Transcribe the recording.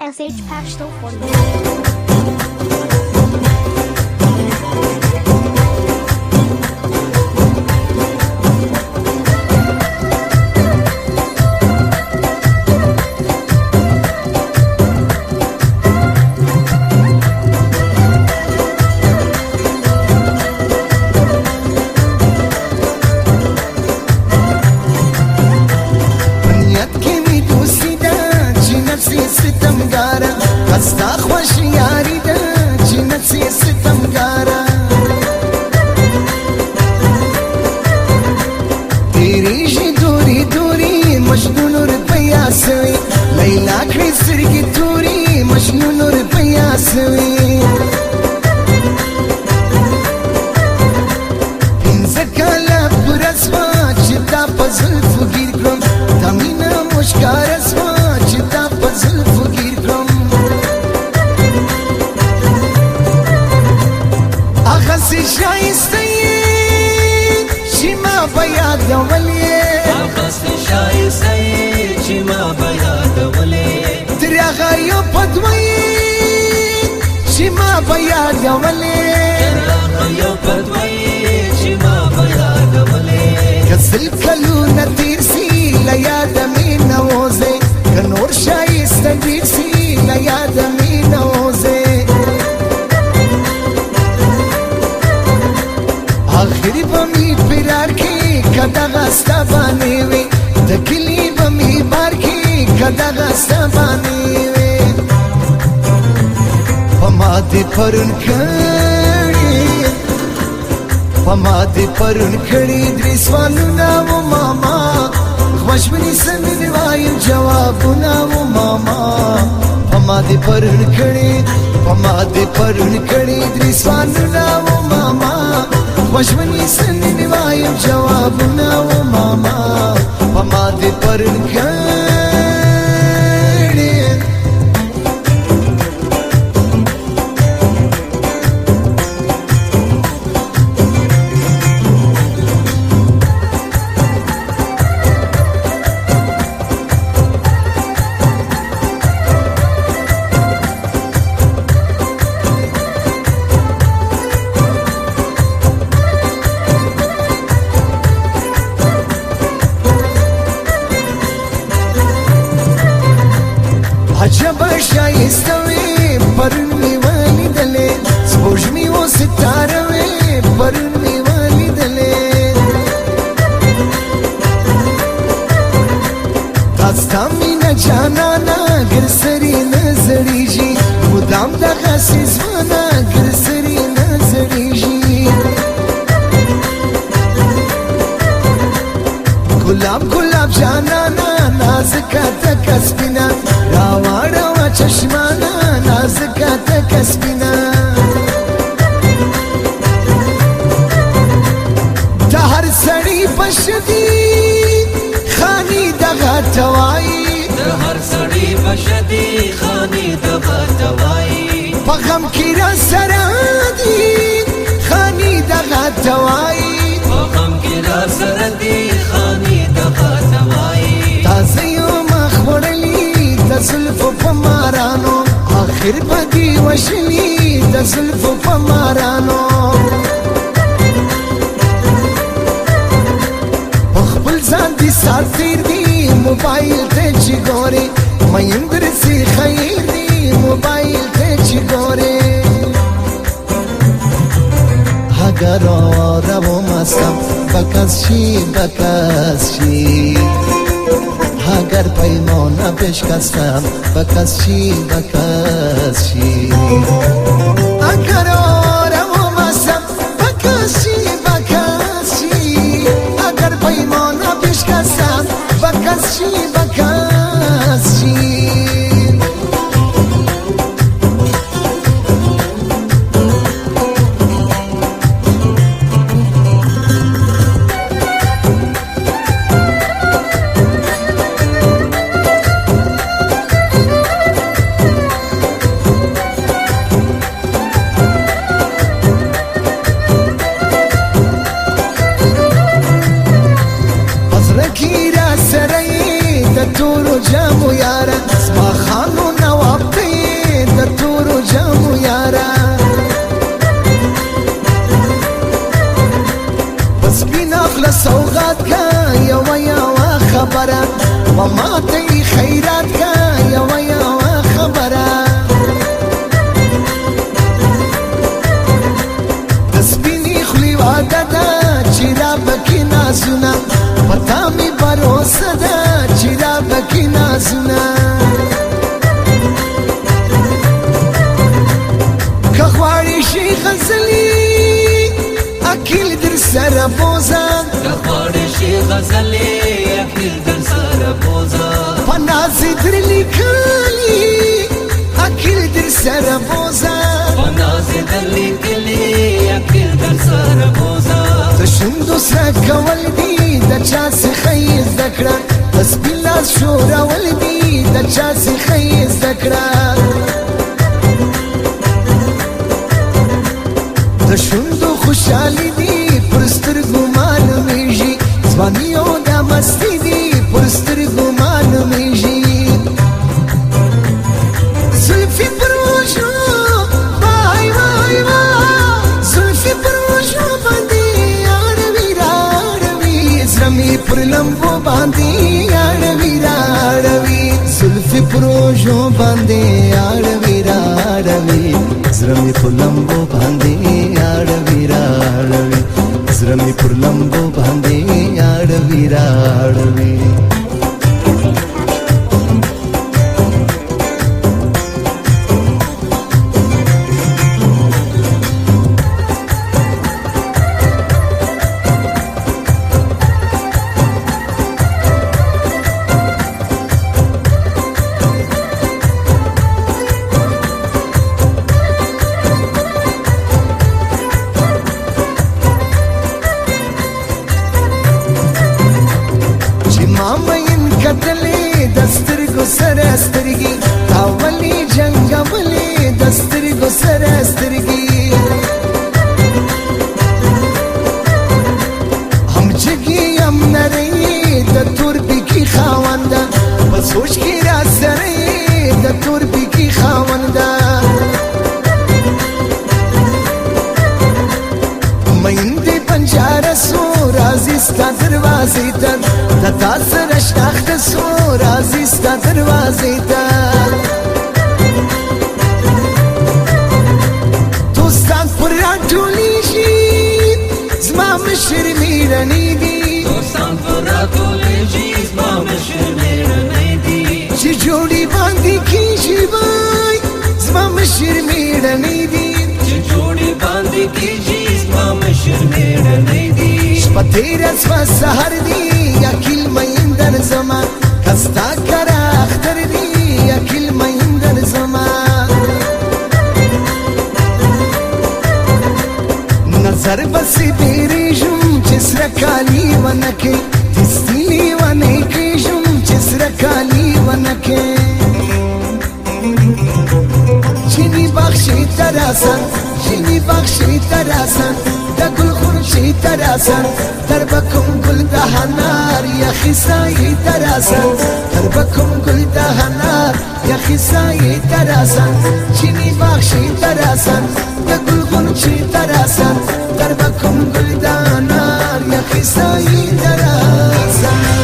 SH Pashto for you. ستا خوش یاری ده چې نفسي ستمګاره تیریږي دوري دوري مجنون روپیا سوي لیلا کړې سترګې توري مجنون روپیا سوي پنځه کاله پوره سوه چې تا په زلفو ګیر کړم تا مینه مو ښکاره سوه چې تا په زلفو ګیر کړم هغسې ښایسته یې چې ما به یادولې هغسې ښایسته یې چې ما به یادولې تر هغه یو په دوه یې چې ما به یادولې تر هغه یو په دوه یې چې ما به یادولې که سل کلونه تېر سي له یاده مې نه وځې که نور ښایسته ډېر سي له یاده مې نه وځې آخر به مې فرار کې که دغه ستا باندې وې د کلي به مې بار کې که دغه ستا باندې وې په ما دې پرون کړي په ما دې پرون کړي درې سوالونه و ماما خوښ ونیسه مې دې وایم جوابونه و ماما په ما دې پرون کړي په ما دې پرون کړي درې سوالونه و ماما خوښ ونیسه مې دې وایم جوابونه و ماما په ما دې پرون کړي عجب ښایسته وې پرون مې ولیدلې سپوږمۍ و ستاره وې پرون مې ولیدلې دا ستا مینه جانانه ګرسري نه زړېږي مدام دغسې ځوانه ګرسري نه زړېږي ګلاب ګلاب جانانه نازکه تکه سپینه راواړوه چشمانه نازکه تکه سپینه د هر سړي په شدید خاني دغه ته وایي د هر سړي په شدید خاني دغه ته وایي په غم کې را سره دي خاني دغه ته وایي په غم کې را سره دي خاني دغه ته وایي تازه یو مخ وړلي د زلفو په مارانو آخر به دې وژلي د زلفو په مارانو په خپل ځان دې سات تېر دي موبایل ته چې ګورې مین درسي خیر دي موبایل ته چې ګورې اگر رومستم بکس شی بکس شی اگر پیمانه بشکستم بکس شی بکس شی اگر رومستم بکس شی بکس شی اگر پیمانه بشکستم بکس شی بکس شی غزلې اخر در سره بوزا پناز در لیکلی اخر در سره بوزا پناز در لیکلی اخر در سره بوزا تشندو سره کول دی د چا څخه یې زده کړه تسبیح لاس ښورول دي د چا څخه یې زده کړه د شونډو خوشحالي دي پر سترګو معلومیږي ځواني او دا مستي دي پر سترګو معلومیږي زلفې پر وږو وای وای وای زلفې پر وږو باندې اړوي راړوي زړه مې پر لمبو باندې اړوي راړوي زلفې پر وږو باندې اړوي راړوي زړه مې پر لمبو باندې اړوي راړوي زړه مې پر لمبو باندې اړوي راړوي دسترګو سره سترګي تاولي جنگولي دسترګو سره سترګي هم جګي هم نري د تور بيكي خاوندا په سوچ کې را سره د تور بيكي خاوندا مېندې پنجاره سو رازي ستا دروازې ته د تاسو رشتاخت سو رازي ستا دروازې ته دوستان پر راټولېږي زما مشر مېرمنې دي دوستان پر راټولېږي زما مشر مېرمنې دي چې جوړې باندې کېږي وای زما مشر مېرمنې دي چې جوړې باندې کېږي زما مشر مېرمنې دي شپه تېره شوه سهار دي یقین میندر زما کستا کرا اختر دی یکل میندر زما نظر بسی بیریشم چسر کالی ونکه تستیلی ونکیشم چسر کالی ونکه چینی بخشی تراسن چینی بخشی تراسن دا گل خورشی تراسن در بکم گل دهنار یا خیسایی تراسن در بکم گل دهنار یا خیسایی تراسن چینی بخشی تراسن دا گل خورشی تراسن در بکم گل دهنار یا خیسایی تراسن